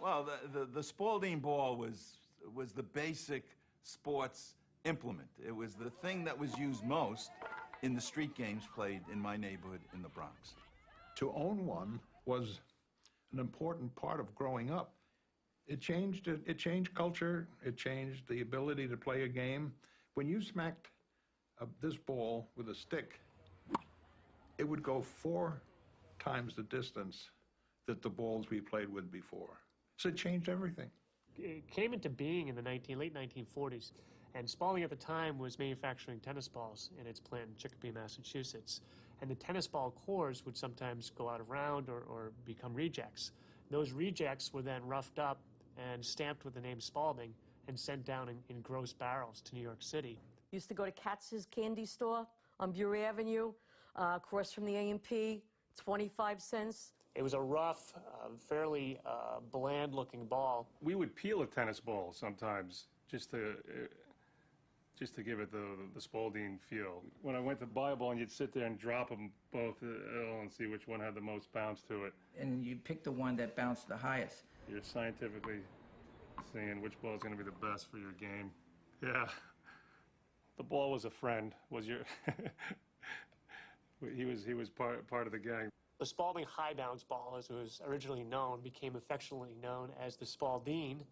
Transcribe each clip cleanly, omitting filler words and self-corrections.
Well, the Spaldeen Ball was the basic sports implement. It was the thing that was used most in the street games played in my neighborhood in the Bronx. To own one was an important part of growing up. It changed culture, it changed the ability to play a game. When you smacked this ball with a stick, it would go 4 times the distance that the balls we played with before. So it changed everything. It came into being in the late 1940s, and Spalding at the time was manufacturing tennis balls in its plant in Chicopee, Massachusetts. And the tennis ball cores would sometimes go out of round or become rejects. Those rejects were then roughed up and stamped with the name Spalding and sent down in gross barrels to New York City. Used to go to Katz's candy store on Bury Avenue, across from the A&P, 25 cents. It was a rough, fairly bland-looking ball. We would peel a tennis ball sometimes just to give it the Spalding feel. When I went to buy a ball, and you'd sit there and drop them both and see which one had the most bounce to it. And you picked the one that bounced the highest. You're scientifically seeing which ball is going to be the best for your game. Yeah. The ball was a friend. Was your... he was part of the gang. The Spalding high bounce ball, as it was originally known, became affectionately known as the Spaldeen,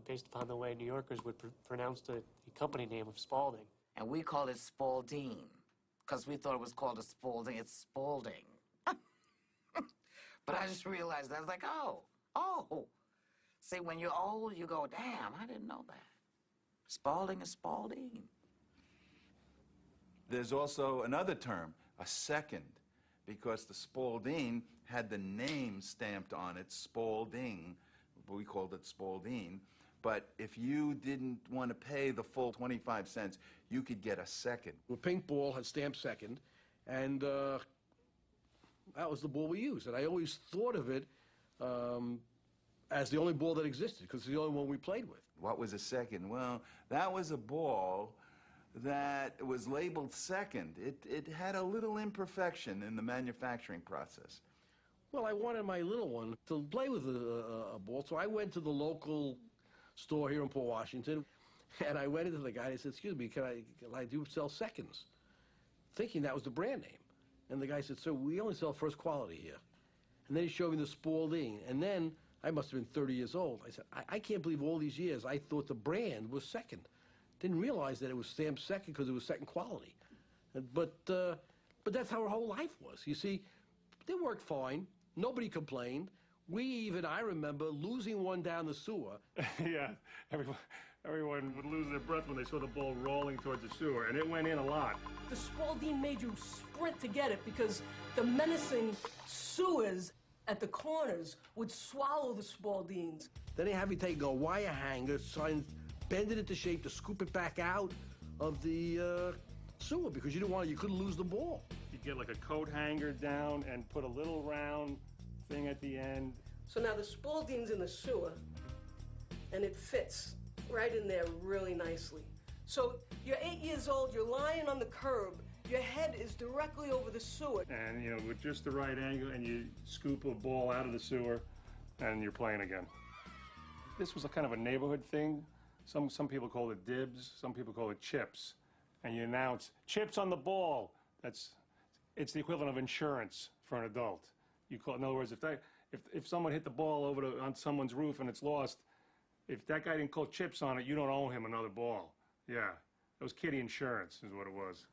based upon the way New Yorkers would pronounce the company name of Spalding. And we called it Spaldeen, because we thought it was called a Spalding. It's Spalding. But I just realized, I was like, oh. See, when you're old, you go, damn, I didn't know that. Spalding is Spalding. There's also another term, a second, because the Spaldeen had the name stamped on it, Spalding. We called it Spaldeen. But if you didn't want to pay the full 25 cents, you could get a second. The pink ball had stamped second, and that was the ball we used. And I always thought of it as the only ball that existed, because it's the only one we played with. What was a second? Well, that was a ball that was labeled second. It had a little imperfection in the manufacturing process. Well, I wanted my little one to play with a ball, so I went to the local store here in Port Washington, and I went into the guy and I said, excuse me, can I do sell seconds? Thinking that was the brand name. And the guy said, sir, we only sell first quality here. And then he showed me the Spalding, and then I must have been 30 years old. I said, I can't believe all these years I thought the brand was second. Didn't realize that it was stamped second because it was second quality. But that's how our whole life was. You see, they worked fine. Nobody complained. I remember losing one down the sewer. Yeah, everyone would lose their breath when they saw the ball rolling towards the sewer, and it went in a lot. The Spaldeen made you sprint to get it because the menacing sewers at the corners would swallow the Spaldeens. Then they have you take a wire hanger, bend it into shape to scoop it back out of the sewer because you couldn't lose the ball. You'd get like a coat hanger down and put a little round thing at the end. So now the Spaldeen's in the sewer, and it fits right in there really nicely. So you're 8 years old, you're lying on the curb, your head is directly over the sewer. And, you know, with just the right angle, and you scoop a ball out of the sewer, and you're playing again. This was a kind of a neighborhood thing. Some people call it dibs, some people call it chips. And you announce, chips on the ball. It's the equivalent of insurance for an adult. You call, in other words, if someone hit the ball on someone's roof and it's lost, if that guy didn't call chips on it, you don't owe him another ball. Yeah, it was kiddie insurance is what it was.